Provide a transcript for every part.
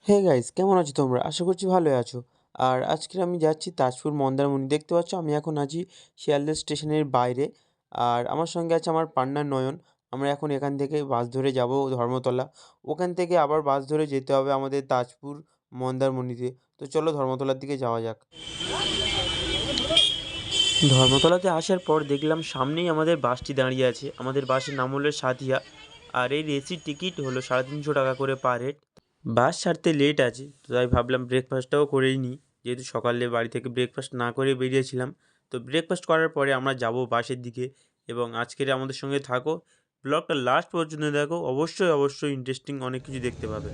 Hey guys, কেমন আছো তোমরা? আশা করছি ভালোই আছো। আর আজকে আমি যাচ্ছি তাজপুর মন্দারমণি। দেখতে পাচ্ছ আমি এখন আছি শিয়ালদা স্টেশনের বাইরে। আর আমার সঙ্গে আছে আমার পার্টনার নয়ন। আমরা এখন এখান থেকে বাস ধরে যাব ধর্মতলা। ওখান থেকে আবার বাস ধরে যেতে হবে আমাদের তাজপুর মন্দারমণিতে। তো চলো ধর্মতলার দিকে যাওয়া যাক। ধর্মতলাতে আসার পর দেখলাম সামনেই আমাদের বাসটি দাঁড়িয়ে আছে। আমাদের বাসের নাম হলো সাথিয়া। আর এর এসির টিকিট হলো 350 টাকা করে পার হেড। বাস ছাড়তে লেট আছে, তো তাই ভাবলাম ব্রেকফাস্টটাও করেই নিই, যেহেতু সকালে বাড়ি থেকে ব্রেকফাস্ট না করে বেরিয়েছিলাম। তো ব্রেকফাস্ট করার পরে আমরা যাব বাসের দিকে। এবং আজকের আমাদের সঙ্গে থাকো, ব্লগটা লাস্ট পর্যন্ত দেখো, অবশ্যই অবশ্যই ইন্টারেস্টিং অনেক কিছু দেখতে পাবে।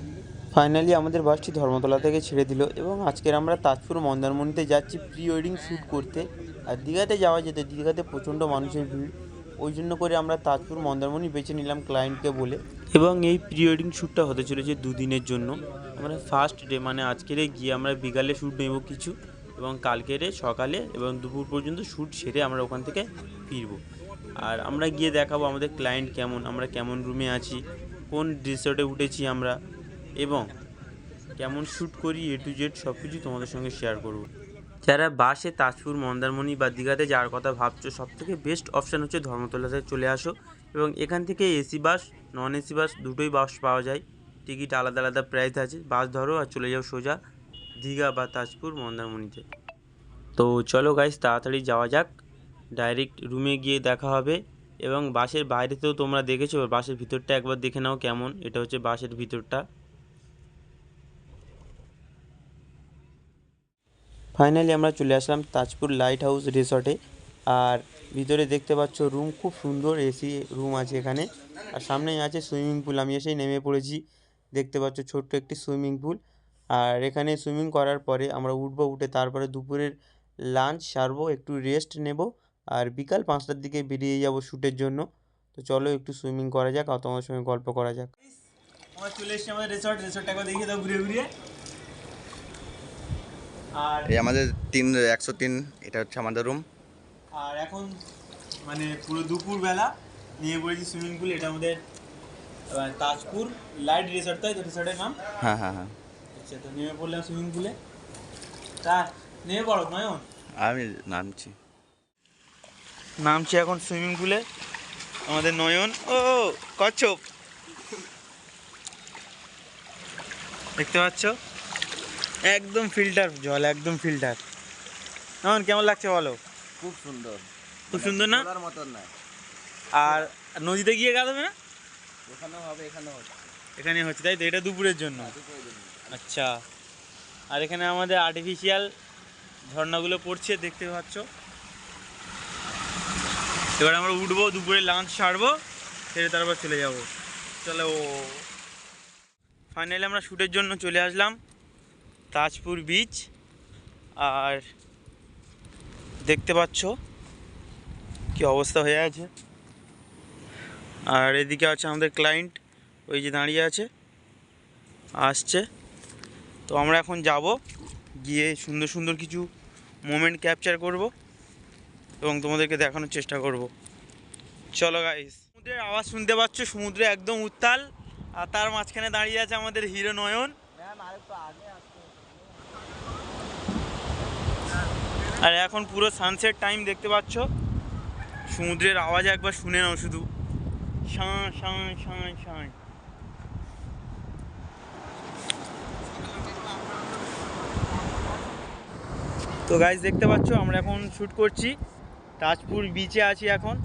ফাইনালি আমাদের বাসটি ধর্মতলা থেকে ছেড়ে দিল এবং আজকের আমরা তাজপুর মন্দারমণিতে যাচ্ছি প্রি ওয়েডিং শ্যুট করতে। আর দীঘাতে যাওয়া যেত, দীঘাতে প্রচণ্ড মানুষের ভিড়, ওই জন্য করে আমরা তাজপুর মন্দারমণি বেছে নিলাম ক্লায়েন্টকে বলে। এবং এই প্রি ওয়েডিং শ্যুটটা হতে চলেছে 2 দিনের জন্য। আমরা ফার্স্ট ডে মানে আজকেরে গিয়ে আমরা বিকালে শ্যুট নেব কিছু, এবং কালকেরে সকালে এবং দুপুর পর্যন্ত শ্যুট সেরে আমরা ওখান থেকে ফিরবো। আর আমরা গিয়ে দেখাবো আমাদের ক্লায়েন্ট কেমন, আমরা কেমন রুমে আছি, কোন রিসর্টে উঠেছি আমরা, এবং কেমন শ্যুট করি, এ টু জেড সব কিছু তোমাদের সঙ্গে শেয়ার করব। যারা বাসে তাজপুর মন্দারমণি বা দীঘাতে যাওয়ার কথা ভাবছো, সবথেকে বেস্ট অপশান হচ্ছে ধর্মতলাতে চলে আসো। এবং এখান থেকে AC bus, non AC bus দুটোই বাস পাওয়া যায়। টিকিট আলাদা আলাদা প্রাইস আছে। বাস ধরো আর চলে যাও সোজা দীঘা বা তাজপুর মন্দারমণিতে। তো চলো গাইস, তাড়াতাড়ি যাওয়া যাক। ডাইরেক্ট রুমে গিয়ে দেখা হবে। এবং বাসের বাইরেতেও তোমরা দেখেছো, বাসের ভিতরটা একবার দেখে নাও কেমন। এটা হচ্ছে বাসের ভিতরটা। ফাইনালি আমরা চলে আসলাম তাজপুর লাইট হাউস রিসর্টে। আর ভিতরে দেখতে পাচ্ছ রুম খুব সুন্দর, এসি রুম আছে এখানে। আর সামনেই আছে সুইমিং পুল, আমি এসেই নেমে পড়েছি। দেখতে পাচ্ছ ছোট্ট একটি সুইমিং পুল। আর এখানে সুইমিং করার পরে আমরা উঠবো, উঠে তারপরে দুপুরের লাঞ্চ সারবো, একটু রেস্ট নেব। আর বিকাল 5টার দিকে বেরিয়ে যাব শ্যুটের জন্য। তো চলো একটু সুইমিং করা যাক আর তোমার সঙ্গে গল্প করা যাক। আমরা চলে এসেছি আমাদের রিসর্টটা একবার দেখিয়ে দাও ঘুরে ঘুরিয়ে। আর এই আমাদের 103, এটা হচ্ছে আমাদের রুম। আর এখন মানে পুরো দুপুরবেলা নিয়ে পড়েছি সুইমিং পুল। এটা আমাদের তাজপুর লাইট রিসর্ট, তাই তো রিসর্টের নাম? হ্যাঁ হ্যাঁ হ্যাঁ, আচ্ছা, তো নেমে পড়লাম সুইমিং পুলে। তা নেমে পড়ো নয়ন। আমি নামছি। নামছি এখন সুইমিং পুলে আমাদের নয়ন। ও কচ্ছপ দেখতে পাচ্ছ, একদম ফিল্টার জল, একদম ফিল্টার। নয়ন কেমন লাগছে বলো? খুব সুন্দর, খুব সুন্দর না? বলার মতন নয়। আর নদীতে গিয়ে গাধাবে না? ওখানেও হবে, এখানেও হচ্ছে। এখানে হচ্ছে তাই তো, এটা দুপুরের জন্য। আচ্ছা, আর এখানে আমাদের আর্টিফিশিয়াল ঝর্ণাগুলো পড়ছে দেখতে পাচ্ছ। এবার আমরা উঠবো, দুপুরে লাঞ্চ সারবো, সেরে তারপর চলে যাব। চলো, ফাইনালি আমরা শ্যুটের জন্য চলে আসলাম তাজপুর বিচ। আর দেখতে পাচ্ছ কি অবস্থা হয়ে আছে। আর এদিকে আছে আমাদের ক্লায়েন্ট, ওই যে দাঁড়িয়ে আছে, আসছে। তো আমরা এখন যাব, গিয়ে সুন্দর সুন্দর কিছু মোমেন্ট ক্যাপচার করব এবং তোমাদেরকে দেখানোর চেষ্টা করব। চলো গাইস, সমুদ্রের আওয়াজ শুনতে পাচ্ছ, সমুদ্রে একদম উত্তাল। আর তার মাঝখানে দাঁড়িয়ে আছে আমাদের হিরো নয়ন। আর এখন পুরো সানসেট টাইম দেখতে পাচ্ছ। সমুদ্রের আওয়াজ একবার শুনে নাও শুধু, শাঁ শাঁ শাঁ শাঁ। তো গাইস দেখতে পাচ্ছ আমরা এখন শ্যুট করছি, তাজপুর বিচে আছি এখন।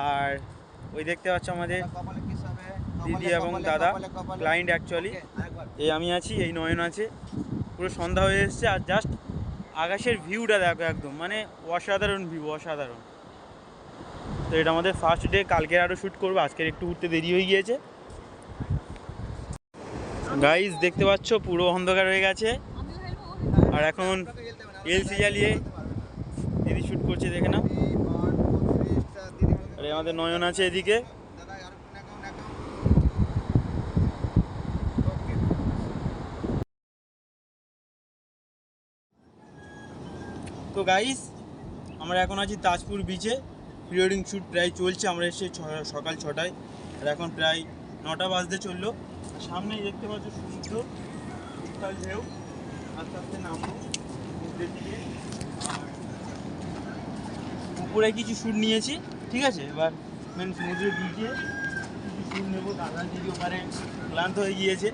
আর ওই দেখতে পাচ্ছ আমাদের দিদি এবং দাদা, ক্লায়েন্ট অ্যাকচুয়ালি। এই আমি আছি, এই নয়ন আছে। পুরো সন্ধ্যা হয়ে এসছে আর জাস্ট আকাশের ভিউটা দেখো, একদম মানে অসাধারণ ভিউ, অসাধারণ। তো এটা আমাদের ফার্স্ট ডে, কালকে আরও শ্যুট করবো, আজকের একটু উঠতে দেরি হয়ে গিয়েছে। গাইস দেখতে পাচ্ছ পুরো অন্ধকার হয়ে গেছে। আর এখন এলসি জ্বালিয়ে দিদি শ্যুট করছে, দেখে নাও। আর আমাদের নয়ন আছে এদিকে। তো গাইস আমরা এখন আছি তাজপুর বিচে, প্রি ওয়েডিং শ্যুট প্রায় চলছে। আমরা এসে সকাল 6টায়, আর এখন প্রায় 9টা বাজতে চললো। সামনেই দেখতে পাচ্ছ সমুদ্র, বিশাল ঢেউ, আস্তে আস্তে নামবো সমুদ্রের দিকে। আর উপরে কিছু শ্যুট নিয়েছি, ঠিক আছে। এবার মেন সমুদ্রের দিকে কিছু শ্যুট নেবো। দাদা দিদি ওখানে ক্লান্ত হয়ে গিয়েছে,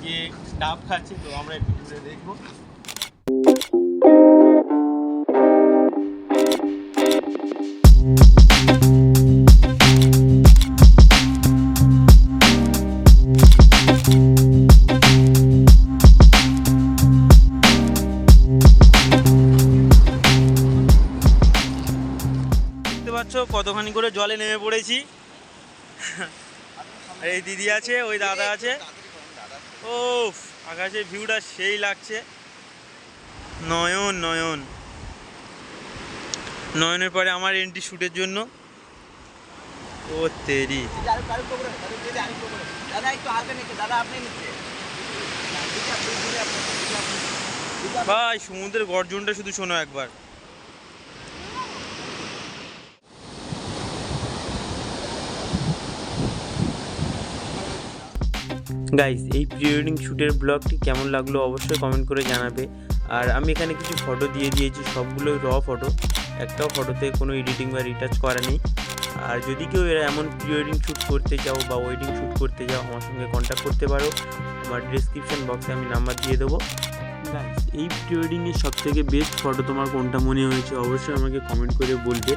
যে ডাব খাচ্ছে, তো আমরা একটু ঘুরে দেখবো। দেখতে পাচ্ছ কতখানি করে জলে নেমে পড়েছি। এই দিদি আছে, ওই দাদা আছে। ও আকাশের ভিউটা সেই লাগছে, নয়ন নয়ন। নয়নের পরে আমার এন্ট্রি শ্যুটের জন্য। ও তেরি ভাই, সমুদ্রের গর্জনটা শুধু শোনো একবার। গাইস, এই প্রি ওয়েডিং শ্যুটের ব্লগটি কেমন লাগলো অবশ্যই কমেন্ট করে জানাবে। আর আমি এখানে কিছু ফটো দিয়ে দিয়েছি, সবগুলোই র ফটো, একটাও ফটোতে কোনো এডিটিং বা রিটাচ করা নেই। আর যদি কেউ এরা এমন প্রি ওয়েডিং শ্যুট করতে চাও বা ওয়েডিং শ্যুট করতে চাও, আমার সঙ্গে কন্ট্যাক্ট করতে পারো। আমার ডিসক্রিপশন বক্সে আমি নাম্বার দিয়ে দেবো। গাইস, এই প্রি ওয়েডিংয়ের সবথেকে বেস্ট ফটো তোমার কোনটা মনে হয়েছে অবশ্যই আমাকে কমেন্ট করে বলবে।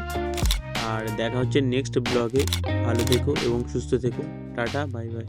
আর দেখা হচ্ছে নেক্সট ব্লগে। ভালো থেকো এবং সুস্থ থেকো। Tata, bye bye.